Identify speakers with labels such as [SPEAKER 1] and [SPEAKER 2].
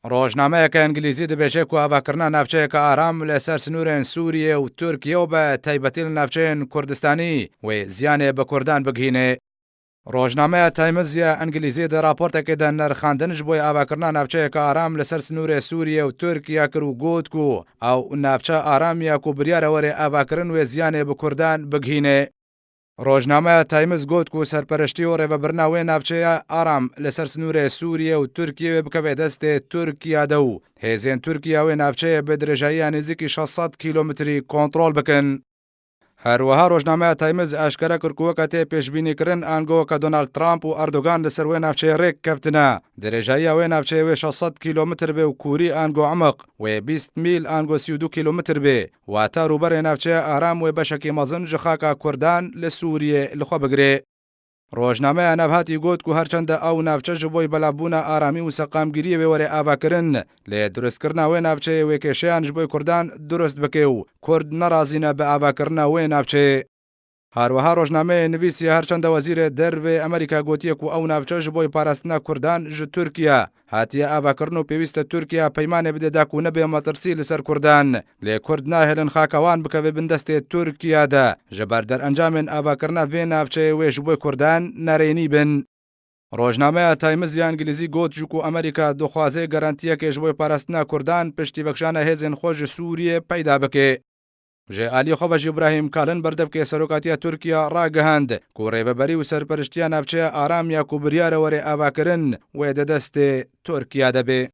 [SPEAKER 1] ڕۆژنامەیەکە ئەنگلیزی دەبێژێت و ئاواکردنا ناوچەیەکە ئارام لەسەر سنوورێن سووریە و تورکیە و بە تایبەتی لە ناوچەیەن کوردستانی وێ زیانێ بە کوردان بگهینێ. ڕۆژنامەیە تایمزیە ئەنگلیزی دە راپۆرتێکێدا نەرخاندنش بۆی ئاواکردنا ناوچەیەکە ئارام لەسەر سنوورێ سووریە و تورکیا کرد و گوت و ئەو ناوچە ئارامیە و بریارە وەرێ ئاواکردن وێ زیانێ بە کوردان بگهینێ. ڕۆژنامەیە تایمز گوت و سەرپەرشتی و ڕێڤەبرناوێ ناوچەیە ئارام لەسەر سنوورێ سووریە و تورکیەوێ بکەوێ دەستێ تورکیادە و هێزێن تورکیاوێ ناوچەیە بە درێژاییان نزیکی 600 کیلۆمتری کۆنتڕۆڵ بکەن. هەروەها ڕۆژنامەیە تایمز ئاشکرا کردکووەکە تێ پێشبینیکردن ئانگۆوەکە دۆناڵد ترامپ و ئەردۆگان لەسەر وێ ناوچەیە ڕێک کەفتنە درێژایی ئەوێ ناوچەیەوێ 600 کیلۆمتر بێ و کووری ئانگۆ عمق وێ 20 میل ئانگۆ 32 کیلۆمتر بێ واتە ڕوبەرێ ناوچەیە ئارام وێ بەشێکی مەزن ji خاکا کوردان لە سووریێ لەخوا بگرێ. ڕۆژنامەیە نەبهاتی گوت و هەرچەندە ئەو ناوچە ji بۆی بەلابوونە ئارامی و سەقامگیریە وێ وەرێ ئاواکردن لێ دروستکردنا وێ ناوچەیە وێ کێشەیان ji بۆی کوردان دروست بکێ و کورد نەڕازینە بە ئاواکردنا وێ ناوچەیە. هەروەها ڕۆژنامەیە نوویسیە هەرچەندە وەزیرێ دەرێ ئەمریکا گوتیەک و ئەو ناوچە ji بۆی پاراستنا کوردان ji تورکیا هاتیە ئاواکردن و پێویستە تورکیا پەیمانێ بدێداک و نەبێ مەترسی لەسەر کوردان لێ کورد ناهێلن خاکەوان بکەوێ بندەستێ تورکیادا ji ber دەرئەنجامên ئاواکردنا vê navçeyê wê ji bo Kurdan nerênî bin. ڕۆژنامەیە تایمزی ئەنگلیزی گوت و ئەمریکا دخوازێ گەرانتیەکێ ji bo parastina Kurdan piştîvekşana hêzên xwe ji Sûriyê peyda bike. Ji alî xwe ve ji İbrahim Kalin berdevkê serokatiya Tirkiye ragihand ku rêveberî û serpiriştiya navçeya aramiya ku biryare were avakirin wê di destê Tirkiye de bê.